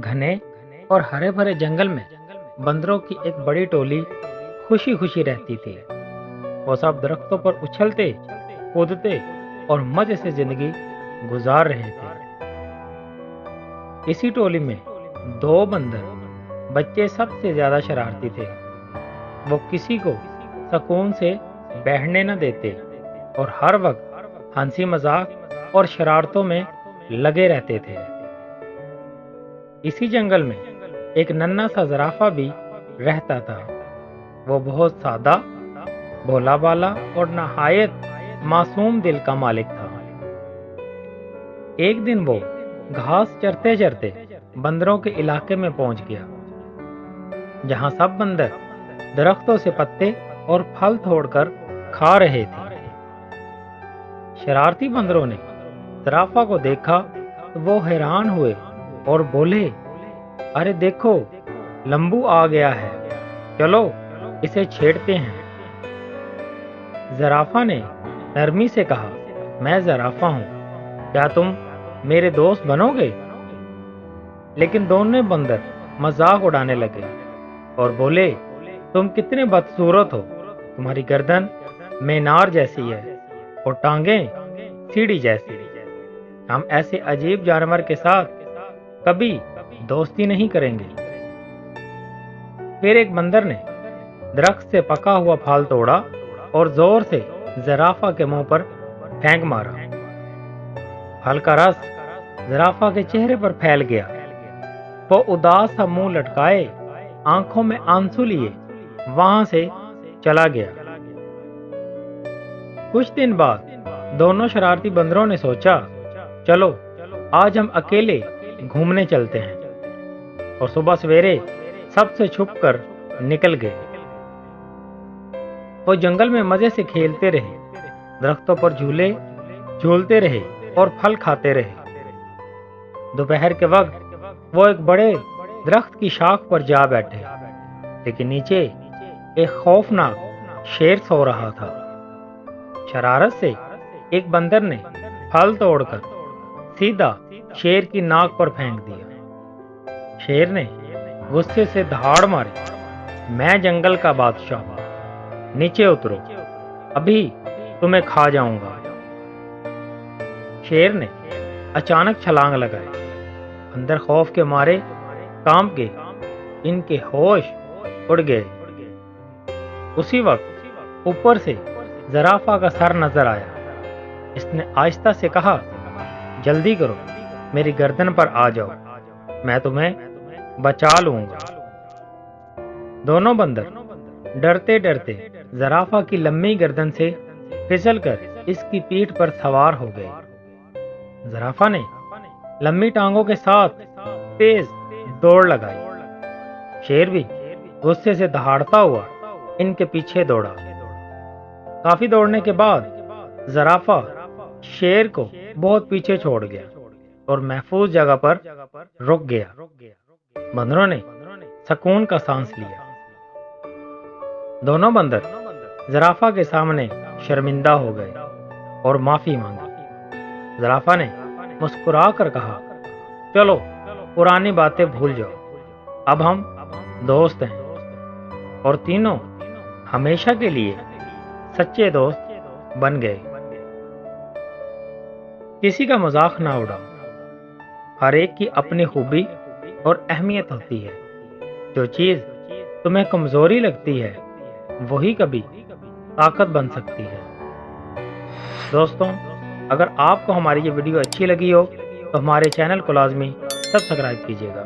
گھنے اور ہرے بھرے جنگل میں بندروں کی ایک بڑی ٹولی خوشی خوشی رہتی تھی۔ وہ سب درختوں پر اچھلتے، کودتے اور مزے سے زندگی گزار رہے تھے۔ اسی ٹولی میں دو بندر بچے سب سے زیادہ شرارتی تھے۔ وہ کسی کو سکون سے بیٹھنے نہ دیتے اور ہر وقت ہنسی مذاق اور شرارتوں میں لگے رہتے تھے۔ اسی جنگل میں ایک ننھا سا زرافہ بھی رہتا تھا۔ وہ بہت سادہ، بھولا بالا اور نہایت معصوم دل کا مالک تھا۔ ایک دن وہ گھاس چرتے چرتے بندروں کے علاقے میں پہنچ گیا، جہاں سب بندر درختوں سے پتے اور پھل توڑ کر کھا رہے تھے۔ شرارتی بندروں نے زرافہ کو دیکھا تو وہ حیران ہوئے اور بولے، ارے دیکھو، لمبو آ گیا ہے، چلو اسے چھیڑتے ہیں۔ زرافہ نے نرمی سے کہا، میں زرافہ ہوں، کیا تم میرے دوست بنو گے؟ لیکن دونوں بندر مذاق اڑانے لگے اور بولے، تم کتنے بدصورت ہو، تمہاری گردن مینار جیسی ہے اور ٹانگیں سیڑھی جیسی، ہم ایسے عجیب جانور کے ساتھ کبھی دوستی نہیں کریں گے۔ پھر ایک بندر نے درخت سے پکا ہوا پھل توڑا اور زور سے زرافہ کے منہ پر پھینک مارا۔ پھل کا رس زرافہ کے چہرے پر پھیل گیا۔ وہ اداس سا منہ لٹکائے، آنکھوں میں آنسو لیے وہاں سے چلا گیا۔ کچھ دن بعد دونوں شرارتی بندروں نے سوچا، چلو آج ہم اکیلے گھومنے چلتے ہیں، اور صبح سویرے سب سے چھپ کر نکل گئے۔ وہ جنگل میں مزے سے کھیلتے رہے، درختوں پر جھولے جھولتے رہے اور پھل کھاتے رہے۔ دوپہر کے وقت وہ ایک بڑے درخت کی شاخ پر جا بیٹھے، لیکن نیچے ایک خوفناک شیر سو رہا تھا۔ شرارت سے ایک بندر نے پھل توڑ کر سیدھا شیر کی ناک پر پھینک دیا۔ شیر نے غصے سے دھاڑ ماری، میں جنگل کا بادشاہ ہوں، نیچے اترو، ابھی تمہیں کھا جاؤں گا۔ شیر نے اچانک چھلانگ لگائی، اندر خوف کے مارے کانپ گئے، ان کے ہوش اڑ گئے۔ اسی وقت اوپر سے زرافہ کا سر نظر آیا۔ اس نے آہستہ سے کہا، جلدی کرو، میری گردن پر آ جاؤ، میں تمہیں بچا لوں گا۔ دونوں بندر ڈرتے ڈرتے زرافہ کی لمبی گردن سے پھسل کر اس کی پیٹھ پر سوار ہو گئے۔ زرافہ نے لمبی ٹانگوں کے ساتھ تیز دوڑ لگائی۔ شیر بھی غصے سے دہاڑتا ہوا ان کے پیچھے دوڑا۔ کافی دوڑنے کے بعد زرافہ شیر کو بہت پیچھے چھوڑ گیا اور محفوظ جگہ پر رک گیا۔ بندروں نے سکون کا سانس لیا۔ دونوں بندر زرافہ کے سامنے شرمندہ ہو گئے اور معافی مانگی۔ زرافہ نے مسکرا کر کہا، چلو پرانی باتیں بھول جاؤ، اب ہم دوست ہیں، اور تینوں ہمیشہ کے لیے سچے دوست بن گئے۔ کسی کا مذاق نہ اڑاؤ، ہر ایک کی اپنی خوبی اور اہمیت ہوتی ہے۔ جو چیز تمہیں کمزوری لگتی ہے وہی کبھی طاقت بن سکتی ہے۔ دوستوں، اگر آپ کو ہماری یہ ویڈیو اچھی لگی ہو تو ہمارے چینل کو لازمی سبسکرائب کیجیے گا۔